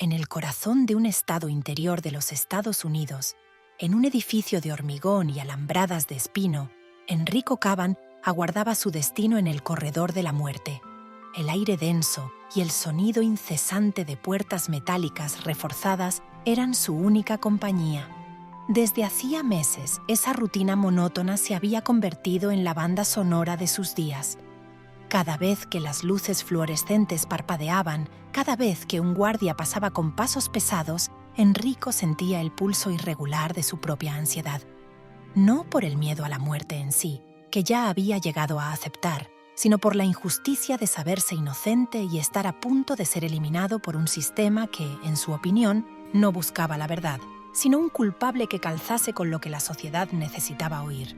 En el corazón de un estado interior de los Estados Unidos, en un edificio de hormigón y alambradas de espino, Enrico Cavan aguardaba su destino en el corredor de la muerte. El aire denso y el sonido incesante de puertas metálicas reforzadas eran su única compañía. Desde hacía meses, esa rutina monótona se había convertido en la banda sonora de sus días. Cada vez que las luces fluorescentes parpadeaban, cada vez que un guardia pasaba con pasos pesados, Enrico sentía el pulso irregular de su propia ansiedad. No por el miedo a la muerte en sí, que ya había llegado a aceptar, sino por la injusticia de saberse inocente y estar a punto de ser eliminado por un sistema que, en su opinión, no buscaba la verdad, sino un culpable que calzase con lo que la sociedad necesitaba oír.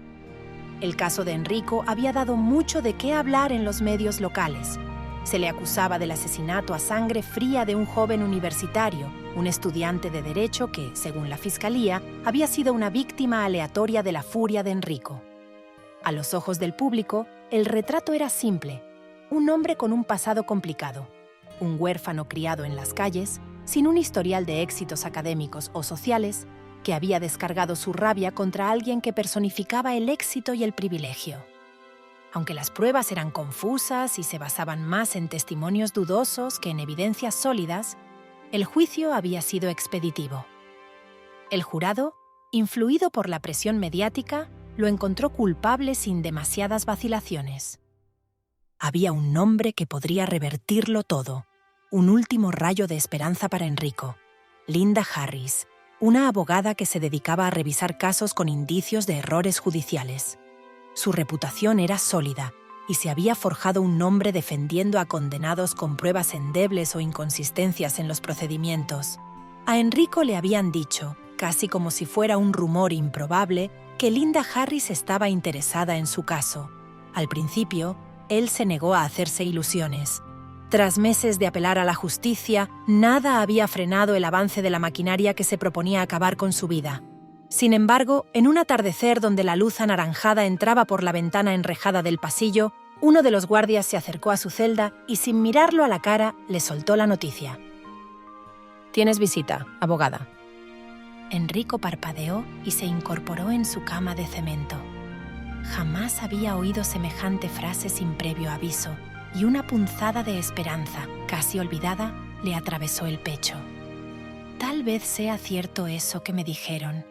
El caso de Enrico había dado mucho de qué hablar en los medios locales. Se le acusaba del asesinato a sangre fría de un joven universitario, un estudiante de Derecho que, según la Fiscalía, había sido una víctima aleatoria de la furia de Enrico. A los ojos del público, el retrato era simple: un hombre con un pasado complicado, un huérfano criado en las calles, sin un historial de éxitos académicos o sociales, que había descargado su rabia contra alguien que personificaba el éxito y el privilegio. Aunque las pruebas eran confusas y se basaban más en testimonios dudosos que en evidencias sólidas, el juicio había sido expeditivo. El jurado, influido por la presión mediática, lo encontró culpable sin demasiadas vacilaciones. Había un nombre que podría revertirlo todo, un último rayo de esperanza para Enrico: Linda Harris, una abogada que se dedicaba a revisar casos con indicios de errores judiciales. Su reputación era sólida y se había forjado un nombre defendiendo a condenados con pruebas endebles o inconsistencias en los procedimientos. A Enrico le habían dicho, casi como si fuera un rumor improbable, que Linda Harris estaba interesada en su caso. Al principio, él se negó a hacerse ilusiones. Tras meses de apelar a la justicia, nada había frenado el avance de la maquinaria que se proponía acabar con su vida. Sin embargo, en un atardecer donde la luz anaranjada entraba por la ventana enrejada del pasillo, uno de los guardias se acercó a su celda y, sin mirarlo a la cara, le soltó la noticia. «Tienes visita, abogada». Enrico parpadeó y se incorporó en su cama de cemento. Jamás había oído semejante frase sin previo aviso, y una punzada de esperanza, casi olvidada, le atravesó el pecho. Tal vez sea cierto eso que me dijeron.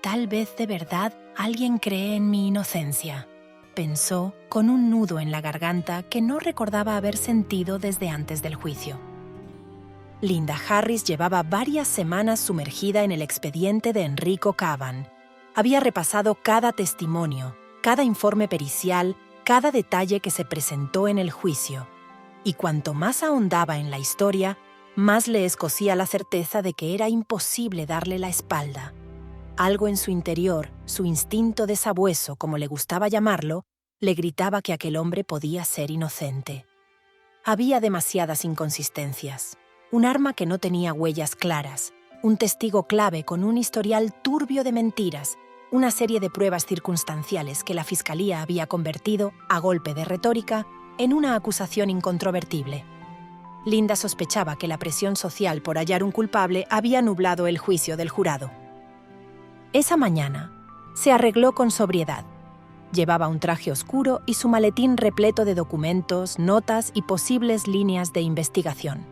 Tal vez de verdad alguien cree en mi inocencia, pensó con un nudo en la garganta que no recordaba haber sentido desde antes del juicio. Linda Harris llevaba varias semanas sumergida en el expediente de Enrico Cavan. Había repasado cada testimonio, cada informe pericial, cada detalle que se presentó en el juicio. Y cuanto más ahondaba en la historia, más le escocía la certeza de que era imposible darle la espalda. Algo en su interior, su instinto de sabueso, como le gustaba llamarlo, le gritaba que aquel hombre podía ser inocente. Había demasiadas inconsistencias. Un arma que no tenía huellas claras, un testigo clave con un historial turbio de mentiras, una serie de pruebas circunstanciales que la Fiscalía había convertido, a golpe de retórica, en una acusación incontrovertible. Linda sospechaba que la presión social por hallar un culpable había nublado el juicio del jurado. Esa mañana, se arregló con sobriedad. Llevaba un traje oscuro y su maletín repleto de documentos, notas y posibles líneas de investigación.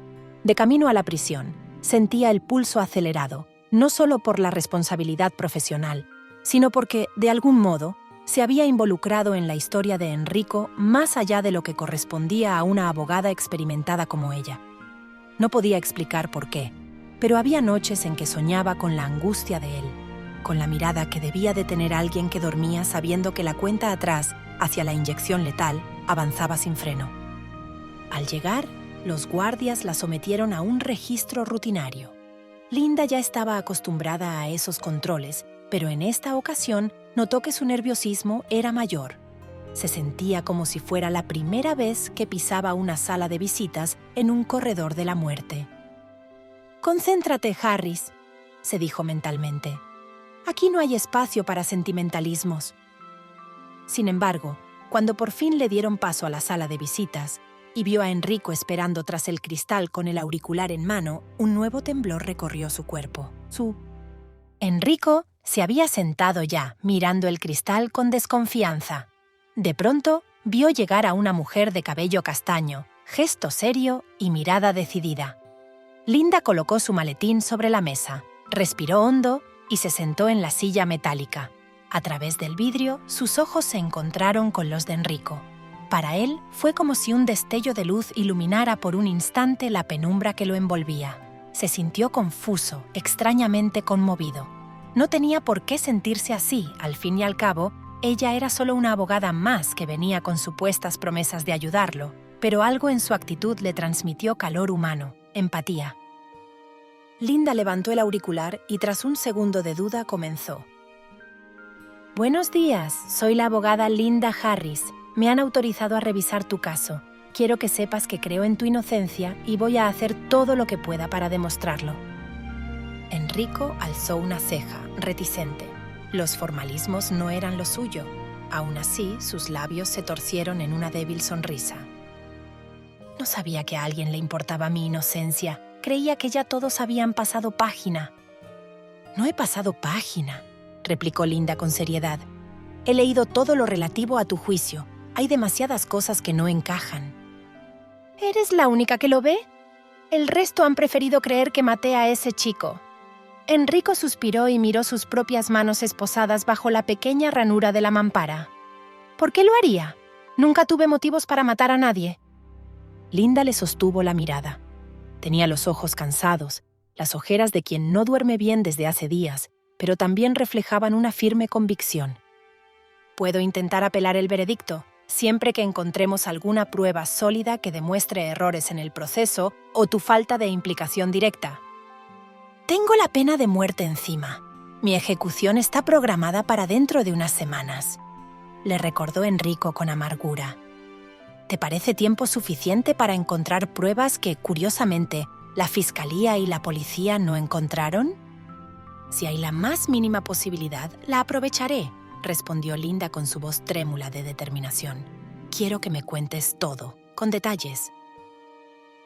De camino a la prisión, sentía el pulso acelerado, no solo por la responsabilidad profesional, sino porque, de algún modo, se había involucrado en la historia de Enrico más allá de lo que correspondía a una abogada experimentada como ella. No podía explicar por qué, pero había noches en que soñaba con la angustia de él, con la mirada que debía de tener alguien que dormía sabiendo que la cuenta atrás, hacia la inyección letal, avanzaba sin freno. Al llegar, los guardias la sometieron a un registro rutinario. Linda ya estaba acostumbrada a esos controles, pero en esta ocasión notó que su nerviosismo era mayor. Se sentía como si fuera la primera vez que pisaba una sala de visitas en un corredor de la muerte. «Concéntrate, Harris», se dijo mentalmente. «Aquí no hay espacio para sentimentalismos». Sin embargo, cuando por fin le dieron paso a la sala de visitas, y vio a Enrico esperando tras el cristal con el auricular en mano, un nuevo temblor recorrió su cuerpo. Enrico se había sentado ya, mirando el cristal con desconfianza. De pronto, vio llegar a una mujer de cabello castaño, gesto serio y mirada decidida. Linda colocó su maletín sobre la mesa, respiró hondo y se sentó en la silla metálica. A través del vidrio, sus ojos se encontraron con los de Enrico. Para él, fue como si un destello de luz iluminara por un instante la penumbra que lo envolvía. Se sintió confuso, extrañamente conmovido. No tenía por qué sentirse así, al fin y al cabo, ella era solo una abogada más que venía con supuestas promesas de ayudarlo, pero algo en su actitud le transmitió calor humano, empatía. Linda levantó el auricular y tras un segundo de duda comenzó. Buenos días, soy la abogada Linda Harris. Me han autorizado a revisar tu caso. Quiero que sepas que creo en tu inocencia y voy a hacer todo lo que pueda para demostrarlo. Enrico alzó una ceja, reticente. Los formalismos no eran lo suyo. Aún así, sus labios se torcieron en una débil sonrisa. No sabía que a alguien le importaba mi inocencia. Creía que ya todos habían pasado página. No he pasado página, replicó Linda con seriedad. He leído todo lo relativo a tu juicio. Hay demasiadas cosas que no encajan. ¿Eres la única que lo ve? El resto han preferido creer que maté a ese chico. Enrico suspiró y miró sus propias manos esposadas bajo la pequeña ranura de la mampara. ¿Por qué lo haría? Nunca tuve motivos para matar a nadie. Linda le sostuvo la mirada. Tenía los ojos cansados, las ojeras de quien no duerme bien desde hace días, pero también reflejaban una firme convicción. Puedo intentar apelar el veredicto, siempre que encontremos alguna prueba sólida que demuestre errores en el proceso o tu falta de implicación directa. Tengo la pena de muerte encima. Mi ejecución está programada para dentro de unas semanas, le recordó Enrico con amargura. ¿Te parece tiempo suficiente para encontrar pruebas que, curiosamente, la Fiscalía y la Policía no encontraron? Si hay la más mínima posibilidad, la aprovecharé, respondió Linda con su voz trémula de determinación. Quiero que me cuentes todo, con detalles.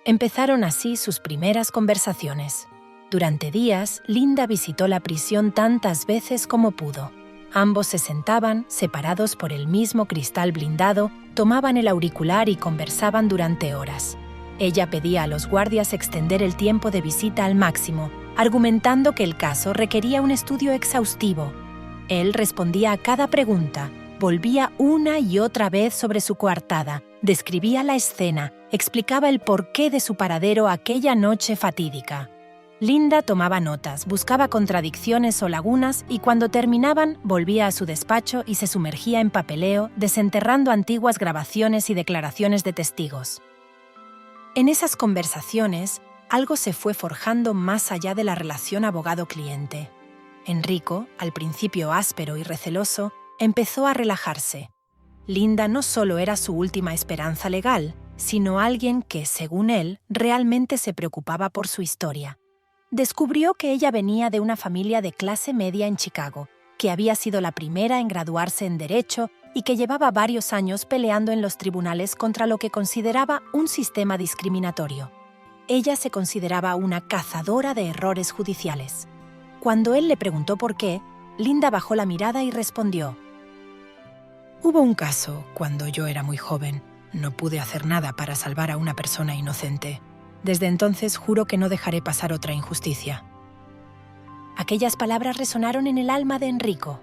Empezaron así sus primeras conversaciones. Durante días, Linda visitó la prisión tantas veces como pudo. Ambos se sentaban, separados por el mismo cristal blindado, tomaban el auricular y conversaban durante horas. Ella pedía a los guardias extender el tiempo de visita al máximo, argumentando que el caso requería un estudio exhaustivo. Él respondía a cada pregunta, volvía una y otra vez sobre su coartada, describía la escena, explicaba el porqué de su paradero aquella noche fatídica. Linda tomaba notas, buscaba contradicciones o lagunas y cuando terminaban volvía a su despacho y se sumergía en papeleo, desenterrando antiguas grabaciones y declaraciones de testigos. En esas conversaciones, algo se fue forjando más allá de la relación abogado-cliente. Enrico, al principio áspero y receloso, empezó a relajarse. Linda no solo era su última esperanza legal, sino alguien que, según él, realmente se preocupaba por su historia. Descubrió que ella venía de una familia de clase media en Chicago, que había sido la primera en graduarse en Derecho y que llevaba varios años peleando en los tribunales contra lo que consideraba un sistema discriminatorio. Ella se consideraba una cazadora de errores judiciales. Cuando él le preguntó por qué, Linda bajó la mirada y respondió: «Hubo un caso cuando yo era muy joven. No pude hacer nada para salvar a una persona inocente. Desde entonces juro que no dejaré pasar otra injusticia». Aquellas palabras resonaron en el alma de Enrico.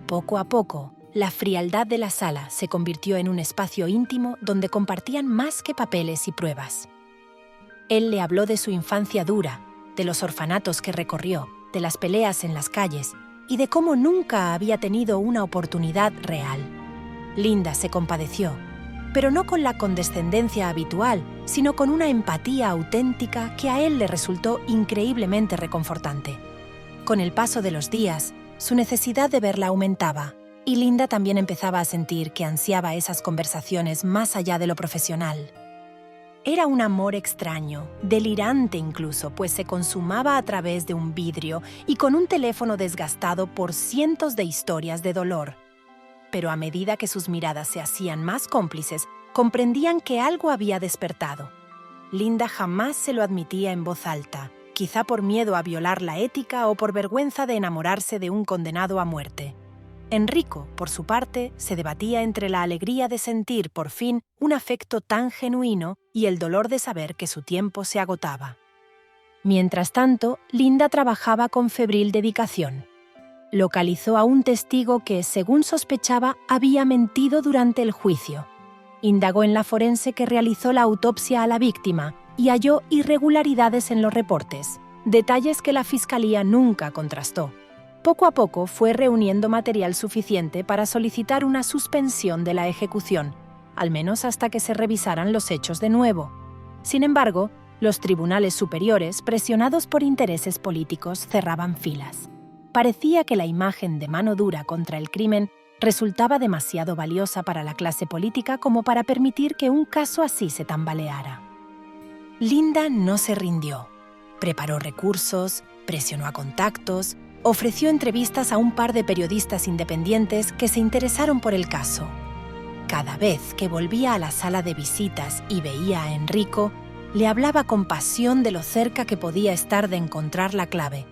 Poco a poco, la frialdad de la sala se convirtió en un espacio íntimo donde compartían más que papeles y pruebas. Él le habló de su infancia dura, de los orfanatos que recorrió, de las peleas en las calles y de cómo nunca había tenido una oportunidad real. Linda se compadeció, pero no con la condescendencia habitual, sino con una empatía auténtica que a él le resultó increíblemente reconfortante. Con el paso de los días, su necesidad de verla aumentaba, y Linda también empezaba a sentir que ansiaba esas conversaciones más allá de lo profesional. Era un amor extraño, delirante incluso, pues se consumaba a través de un vidrio y con un teléfono desgastado por cientos de historias de dolor. Pero a medida que sus miradas se hacían más cómplices, comprendían que algo había despertado. Linda jamás se lo admitía en voz alta, quizá por miedo a violar la ética o por vergüenza de enamorarse de un condenado a muerte. Enrico, por su parte, se debatía entre la alegría de sentir, por fin, un afecto tan genuino y el dolor de saber que su tiempo se agotaba. Mientras tanto, Linda trabajaba con febril dedicación. Localizó a un testigo que, según sospechaba, había mentido durante el juicio. Indagó en la forense que realizó la autopsia a la víctima y halló irregularidades en los reportes, detalles que la fiscalía nunca contrastó. Poco a poco fue reuniendo material suficiente para solicitar una suspensión de la ejecución, al menos hasta que se revisaran los hechos de nuevo. Sin embargo, los tribunales superiores, presionados por intereses políticos, cerraban filas. Parecía que la imagen de mano dura contra el crimen resultaba demasiado valiosa para la clase política como para permitir que un caso así se tambaleara. Linda no se rindió. Preparó recursos, presionó a contactos, ofreció entrevistas a un par de periodistas independientes que se interesaron por el caso. Cada vez que volvía a la sala de visitas y veía a Enrico, le hablaba con pasión de lo cerca que podía estar de encontrar la clave.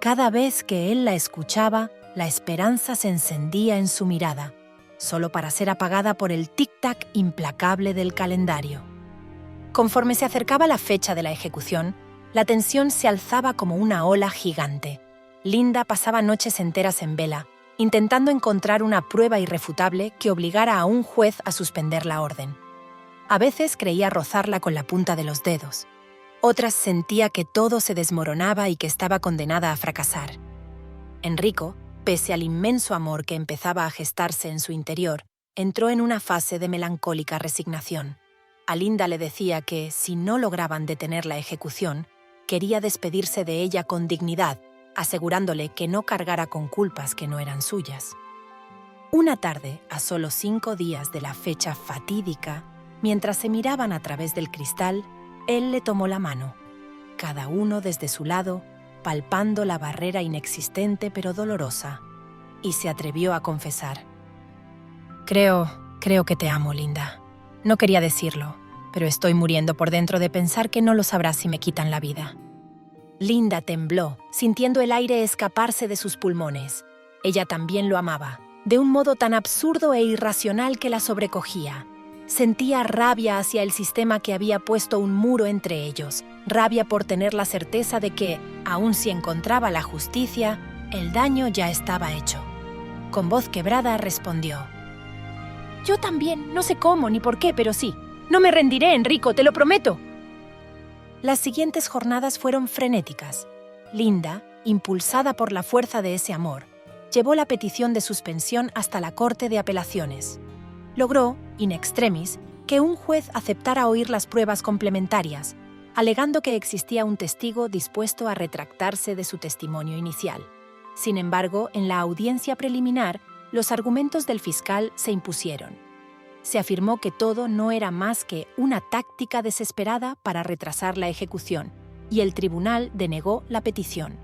Cada vez que él la escuchaba, la esperanza se encendía en su mirada, solo para ser apagada por el tic-tac implacable del calendario. Conforme se acercaba la fecha de la ejecución, la tensión se alzaba como una ola gigante. Linda pasaba noches enteras en vela, intentando encontrar una prueba irrefutable que obligara a un juez a suspender la orden. A veces creía rozarla con la punta de los dedos. Otras sentía que todo se desmoronaba y que estaba condenada a fracasar. Enrico, pese al inmenso amor que empezaba a gestarse en su interior, entró en una fase de melancólica resignación. A Linda le decía que, si no lograban detener la ejecución, quería despedirse de ella con dignidad, asegurándole que no cargara con culpas que no eran suyas. Una tarde, a solo 5 días de la fecha fatídica, mientras se miraban a través del cristal, él le tomó la mano, cada uno desde su lado, palpando la barrera inexistente pero dolorosa, y se atrevió a confesar. Creo que te amo, Linda. No quería decirlo, pero estoy muriendo por dentro de pensar que no lo sabrás si me quitan la vida. Linda tembló, sintiendo el aire escaparse de sus pulmones. Ella también lo amaba, de un modo tan absurdo e irracional que la sobrecogía. Sentía rabia hacia el sistema que había puesto un muro entre ellos, rabia por tener la certeza de que, aun si encontraba la justicia, el daño ya estaba hecho. Con voz quebrada respondió: «Yo también, no sé cómo ni por qué, pero sí. No me rendiré, Enrico, te lo prometo». Las siguientes jornadas fueron frenéticas. Linda, impulsada por la fuerza de ese amor, llevó la petición de suspensión hasta la Corte de Apelaciones. Logró, in extremis, que un juez aceptara oír las pruebas complementarias, alegando que existía un testigo dispuesto a retractarse de su testimonio inicial. Sin embargo, en la audiencia preliminar, los argumentos del fiscal se impusieron. Se afirmó que todo no era más que una táctica desesperada para retrasar la ejecución, y el tribunal denegó la petición.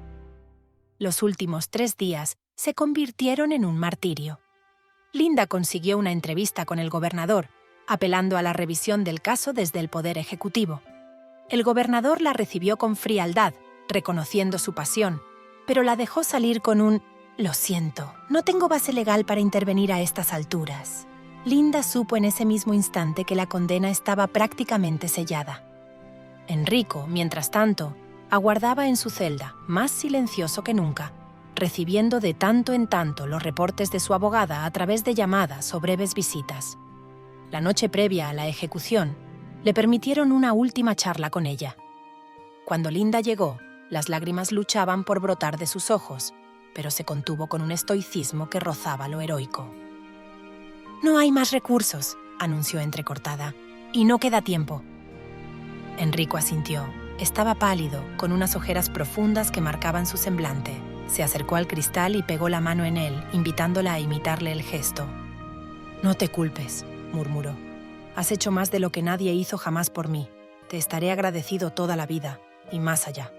Los últimos 3 días se convirtieron en un martirio. Linda consiguió una entrevista con el gobernador, apelando a la revisión del caso desde el Poder Ejecutivo. El gobernador la recibió con frialdad, reconociendo su pasión, pero la dejó salir con un «Lo siento, no tengo base legal para intervenir a estas alturas». Linda supo en ese mismo instante que la condena estaba prácticamente sellada. Enrico, mientras tanto, aguardaba en su celda, más silencioso que nunca, recibiendo de tanto en tanto los reportes de su abogada a través de llamadas o breves visitas. La noche previa a la ejecución, le permitieron una última charla con ella. Cuando Linda llegó, las lágrimas luchaban por brotar de sus ojos, pero se contuvo con un estoicismo que rozaba lo heroico. «No hay más recursos», anunció entrecortada, «y no queda tiempo». Enrico asintió. Estaba pálido, con unas ojeras profundas que marcaban su semblante. Se acercó al cristal y pegó la mano en él, invitándola a imitarle el gesto. «No te culpes», murmuró. «Has hecho más de lo que nadie hizo jamás por mí. Te estaré agradecido toda la vida, y más allá».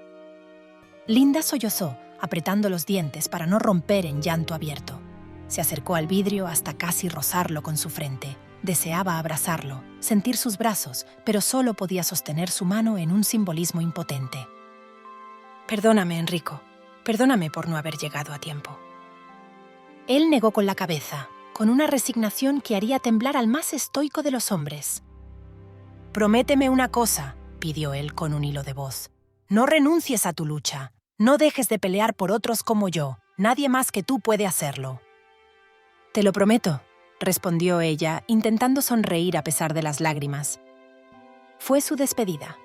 Linda sollozó, apretando los dientes para no romper en llanto abierto. Se acercó al vidrio hasta casi rozarlo con su frente. Deseaba abrazarlo, sentir sus brazos, pero solo podía sostener su mano en un simbolismo impotente. «Perdóname, Enrico. Perdóname por no haber llegado a tiempo». Él negó con la cabeza, con una resignación que haría temblar al más estoico de los hombres. «Prométeme una cosa», pidió él con un hilo de voz. «No renuncies a tu lucha. No dejes de pelear por otros como yo. Nadie más que tú puede hacerlo». «Te lo prometo», respondió ella, intentando sonreír a pesar de las lágrimas. Fue su despedida.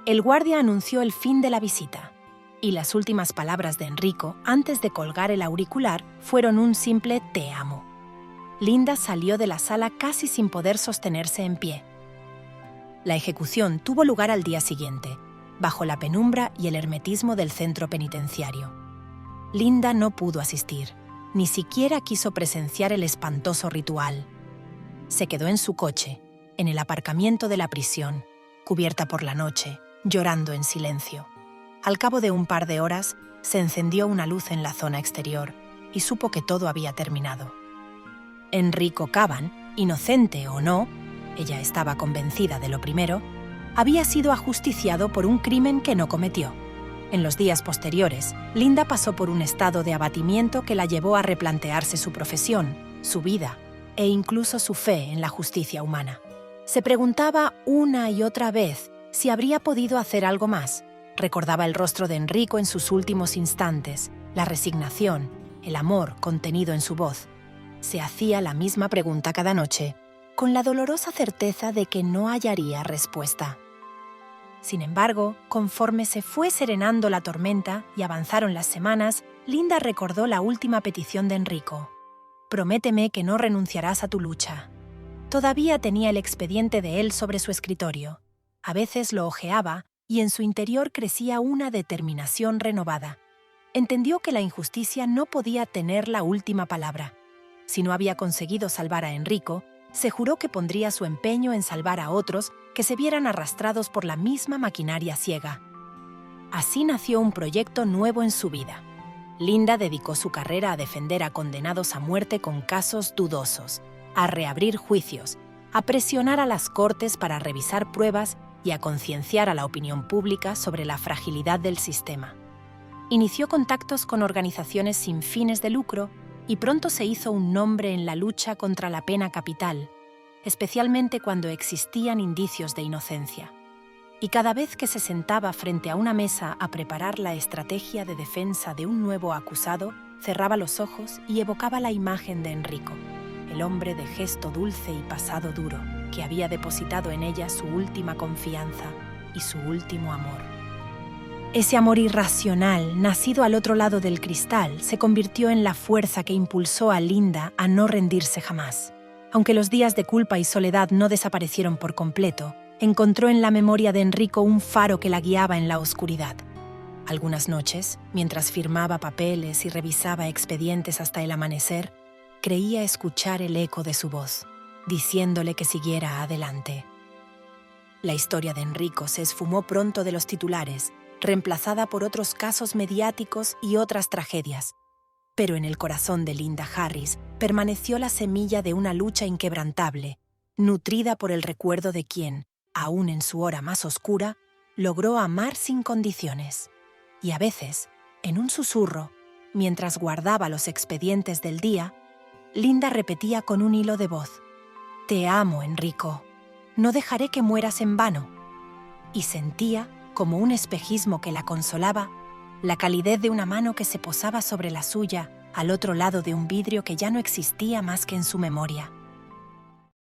El guardia anunció el fin de la visita, y las últimas palabras de Enrico, antes de colgar el auricular, fueron un simple «te amo». Linda salió de la sala casi sin poder sostenerse en pie. La ejecución tuvo lugar al día siguiente, bajo la penumbra y el hermetismo del centro penitenciario. Linda no pudo asistir. Ni siquiera quiso presenciar el espantoso ritual. Se quedó en su coche, en el aparcamiento de la prisión, cubierta por la noche, llorando en silencio. Al cabo de un par de horas, se encendió una luz en la zona exterior y supo que todo había terminado. Enrico Caban, inocente o no, ella estaba convencida de lo primero, había sido ajusticiado por un crimen que no cometió. En los días posteriores, Linda pasó por un estado de abatimiento que la llevó a replantearse su profesión, su vida e incluso su fe en la justicia humana. Se preguntaba una y otra vez si habría podido hacer algo más. Recordaba el rostro de Enrico en sus últimos instantes, la resignación, el amor contenido en su voz. Se hacía la misma pregunta cada noche, con la dolorosa certeza de que no hallaría respuesta. Sin embargo, conforme se fue serenando la tormenta y avanzaron las semanas, Linda recordó la última petición de Enrico. «Prométeme que no renunciarás a tu lucha». Todavía tenía el expediente de él sobre su escritorio. A veces lo hojeaba y en su interior crecía una determinación renovada. Entendió que la injusticia no podía tener la última palabra. Si no había conseguido salvar a Enrico, se juró que pondría su empeño en salvar a otros que se vieran arrastrados por la misma maquinaria ciega. Así nació un proyecto nuevo en su vida. Linda dedicó su carrera a defender a condenados a muerte con casos dudosos, a reabrir juicios, a presionar a las cortes para revisar pruebas y a concienciar a la opinión pública sobre la fragilidad del sistema. Inició contactos con organizaciones sin fines de lucro y pronto se hizo un nombre en la lucha contra la pena capital, especialmente cuando existían indicios de inocencia. Y cada vez que se sentaba frente a una mesa a preparar la estrategia de defensa de un nuevo acusado, cerraba los ojos y evocaba la imagen de Enrico, el hombre de gesto dulce y pasado duro, que había depositado en ella su última confianza y su último amor. Ese amor irracional, nacido al otro lado del cristal, se convirtió en la fuerza que impulsó a Linda a no rendirse jamás. Aunque los días de culpa y soledad no desaparecieron por completo, encontró en la memoria de Enrico un faro que la guiaba en la oscuridad. Algunas noches, mientras firmaba papeles y revisaba expedientes hasta el amanecer, creía escuchar el eco de su voz, diciéndole que siguiera adelante. La historia de Enrico se esfumó pronto de los titulares, reemplazada por otros casos mediáticos y otras tragedias. Pero en el corazón de Linda Harris permaneció la semilla de una lucha inquebrantable, nutrida por el recuerdo de quien, aún en su hora más oscura, logró amar sin condiciones. Y a veces, en un susurro, mientras guardaba los expedientes del día, Linda repetía con un hilo de voz: «Te amo, Enrico. No dejaré que mueras en vano». Y sentía, como un espejismo que la consolaba, la calidez de una mano que se posaba sobre la suya al otro lado de un vidrio que ya no existía más que en su memoria.